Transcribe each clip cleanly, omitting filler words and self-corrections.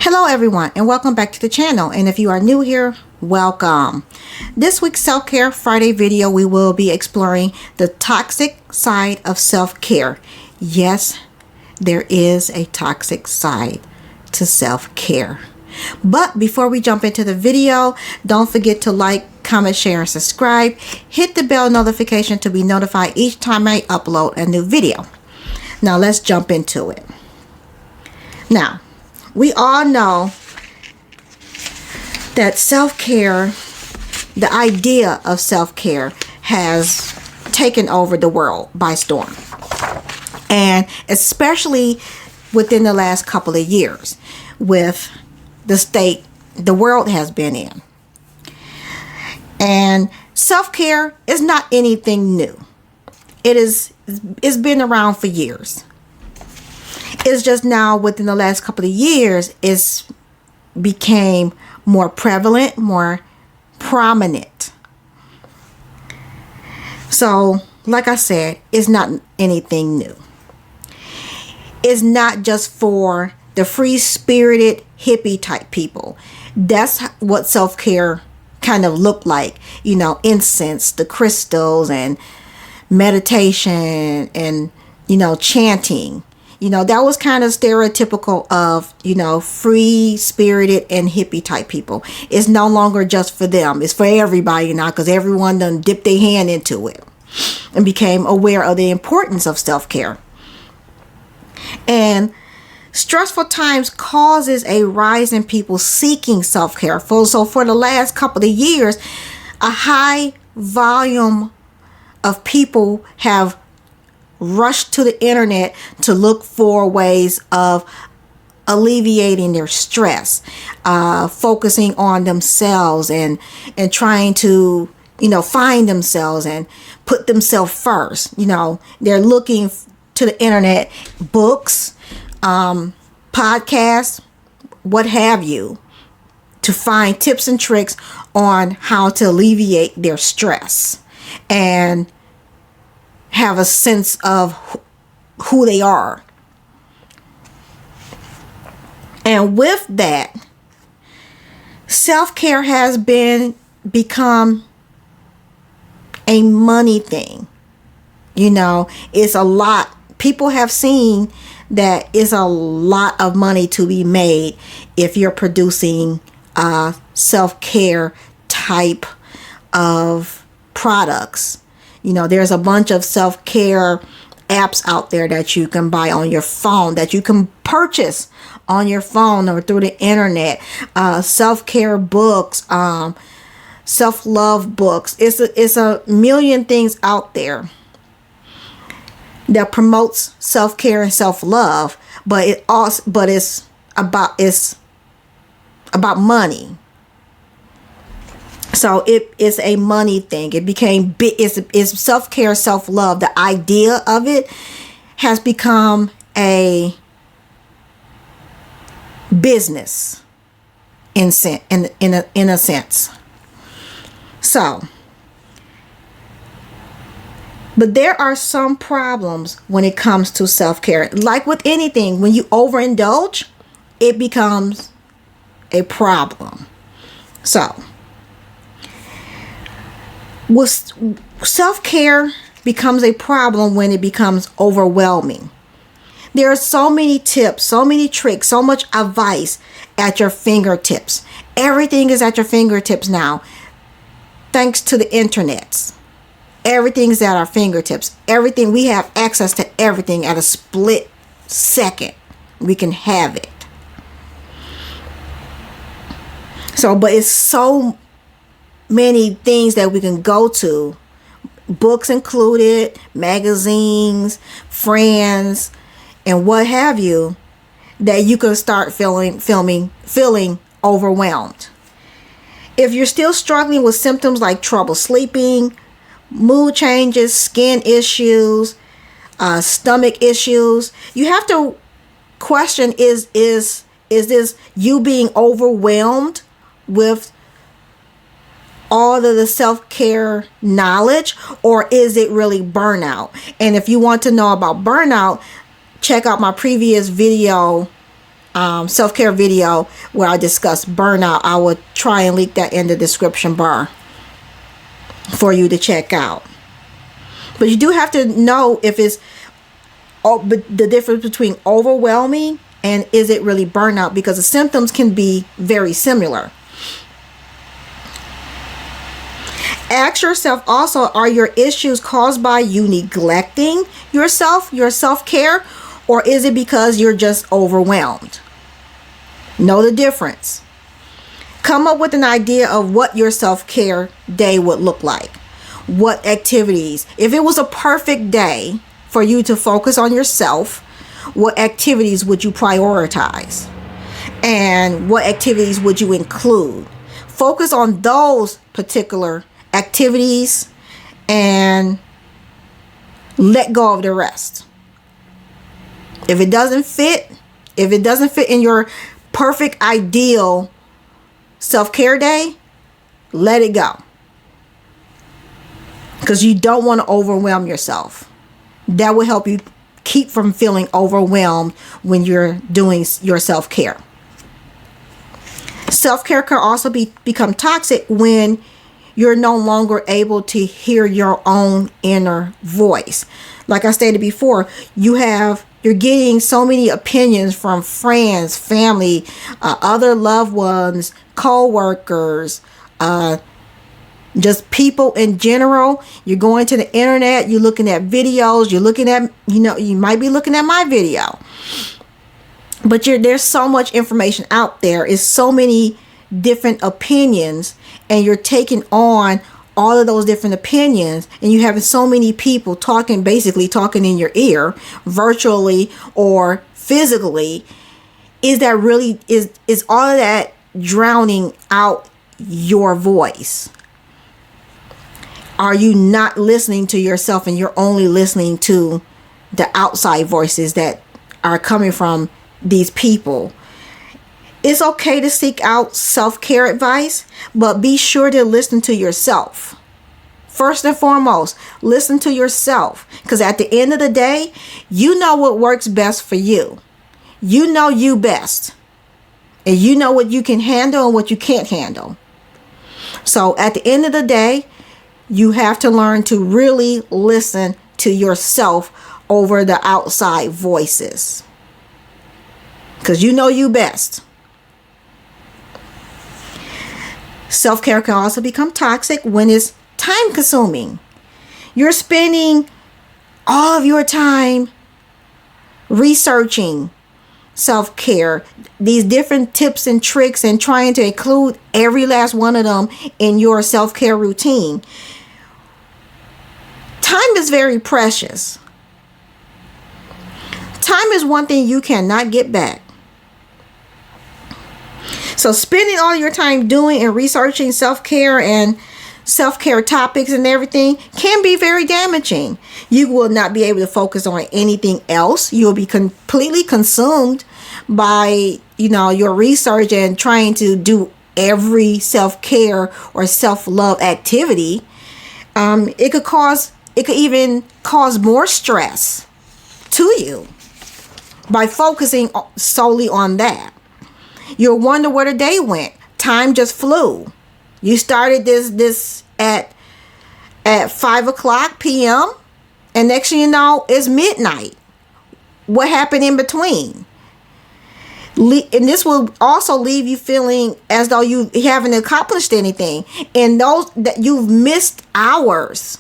Hello everyone and welcome back to the channel, and if you are new here, welcome. This week's Self-Care Friday video, we will be exploring the toxic side of self-care. Yes, there is a toxic side to self-care. But before we jump into the video, don't forget to like, comment, share, and subscribe. Hit the bell notification to be notified each time I upload a new video. Now let's jump into it. Now, we all know that self-care, the idea of self-care, has taken over the world by storm. And especially within the last couple of years with the state the world has been in. And self-care is not anything new. It's been around for years. It's just now within the last couple of years it's became more prevalent, more prominent. So like I said, it's not anything new. It's not just for the free-spirited hippie type people. That's what self-care kind of looked like. You know, incense, the crystals, and meditation, and chanting. That was kind of stereotypical of, free-spirited and hippie type people. It's no longer just for them. It's for everybody now, because everyone done dipped their hand into it and became aware of the importance of self-care. And stressful times causes a rise in people seeking self-care. So for the last couple of years, a high volume of people have rushed to the internet to look for ways of alleviating their stress, focusing on themselves and trying to find themselves and put themselves first. They're looking to the internet, books, podcasts, what have you, to find tips and tricks on how to alleviate their stress and have a sense of who they are. And with that, self-care has become a money thing. It's a lot. People have seen that it's a lot of money to be made if you're producing self-care type of products. There's a bunch of self-care apps out there that you can buy on your phone, that you can purchase on your phone or through the internet. Self-care books, self-love books. It's a million things out there that promotes self-care and self-love, but it's about money. So it is a money thing. It became big. It's self-care, self-love. The idea of it has become a business in a sense. So, but there are some problems when it comes to self-care. Like with anything, when you overindulge, it becomes a problem. So, self-care becomes a problem when it becomes overwhelming. There are so many tips, so many tricks, so much advice at your fingertips. Everything is at your fingertips now, thanks to the internet. Everything is at our fingertips. Everything, we have access to everything at a split second. We can have it. So, but it's so many things that we can go to, books included, magazines, friends, and what have you, that you can start feeling overwhelmed. If you're still struggling with symptoms like trouble sleeping, mood changes, skin issues, stomach issues, you have to question, is this you being overwhelmed with all of the self-care knowledge, or is it really burnout? And if you want to know about burnout, check out my previous video self-care video where I discuss burnout. I will try and link that in the description bar for you to check out. But you do have to know if it's the difference between overwhelming and is it really burnout, because the symptoms can be very similar. Ask yourself also, are your issues caused by you neglecting yourself, your self-care, or is it because you're just overwhelmed? Know the difference. Come up with an idea of what your self-care day would look like. What activities? If it was a perfect day for you to focus on yourself, what activities would you prioritize? And what activities would you include? Focus on those particular activities and let go of the rest. If it doesn't fit in your perfect ideal self-care day, let it go. Because you don't want to overwhelm yourself. That will help you keep from feeling overwhelmed when you're doing your self-care. Self-care can also become toxic when you're no longer able to hear your own inner voice. Like I stated before, you're getting so many opinions from friends, family, other loved ones, co-workers, just people in general. You're going to the internet, you're looking at videos, you might be looking at my video. But there's so much information out there. It's so many different opinions, and you're taking on all of those different opinions, and you having so many people basically talking in your ear, virtually or physically. Is all of that drowning out your voice? Are you not listening to yourself and you're only listening to the outside voices that are coming from these people? It's okay to seek out self-care advice, but be sure to listen to yourself. First and foremost, listen to yourself, because at the end of the day, you know what works best for you. You know you best, and you know what you can handle and what you can't handle. So at the end of the day, you have to learn to really listen to yourself over the outside voices, because you know you best. Self-care can also become toxic when it's time consuming. You're spending all of your time researching self-care, these different tips and tricks, and trying to include every last one of them in your self-care routine. Time is very precious. Time is one thing you cannot get back. So spending all your time doing and researching self-care and self-care topics and everything can be very damaging. You will not be able to focus on anything else. You'll be completely consumed by, your research and trying to do every self-care or self-love activity. It could even cause more stress to you by focusing solely on that. You'll wonder where the day went. Time just flew. You started this at 5:00 p.m. and next thing you know, it's midnight. What happened in between? And this will also leave you feeling as though you haven't accomplished anything, and those that you've missed hours.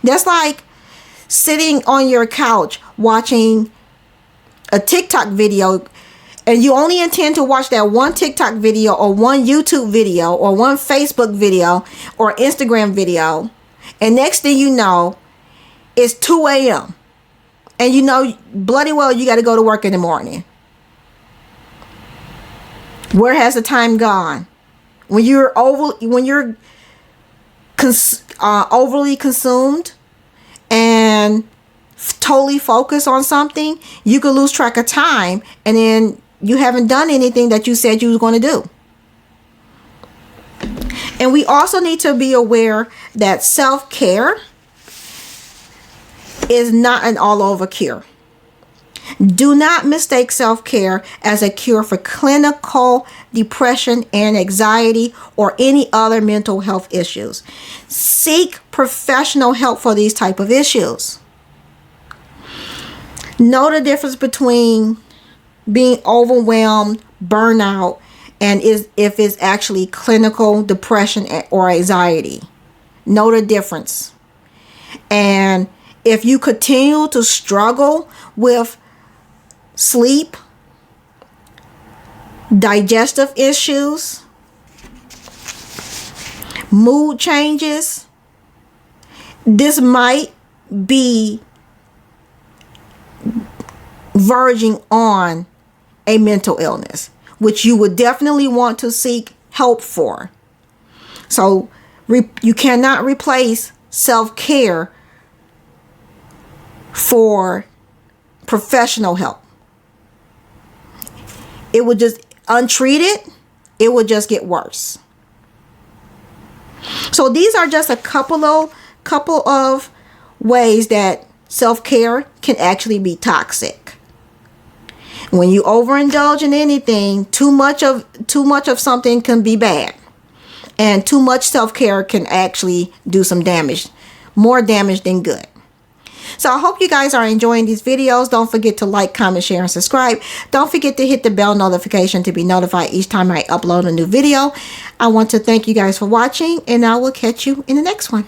That's like sitting on your couch watching a TikTok video, and you only intend to watch that one TikTok video or one YouTube video or one Facebook video or Instagram video. And next thing you know, it's 2 a.m. And you know bloody well you got to go to work in the morning. Where has the time gone? When you're overly consumed and totally focused on something, you could lose track of time, and then you haven't done anything that you said you was going to do. And we also need to be aware that self-care is not an all-over cure. Do not mistake self-care as a cure for clinical depression and anxiety or any other mental health issues. Seek professional help for these type of issues. Know the difference between being overwhelmed, burnout, and if it's actually clinical depression or anxiety. Know the difference. And if you continue to struggle with sleep, digestive issues, mood changes, this might be verging on a mental illness, which you would definitely want to seek help for. So you cannot replace self-care for professional help. It would just, untreated, it would just get worse. So these are just a couple of ways that self-care can actually be toxic. When you overindulge in anything, too much of something can be bad. And too much self-care can actually do some damage, more damage than good. So I hope you guys are enjoying these videos. Don't forget to like, comment, share, and subscribe. Don't forget to hit the bell notification to be notified each time I upload a new video. I want to thank you guys for watching, and I will catch you in the next one.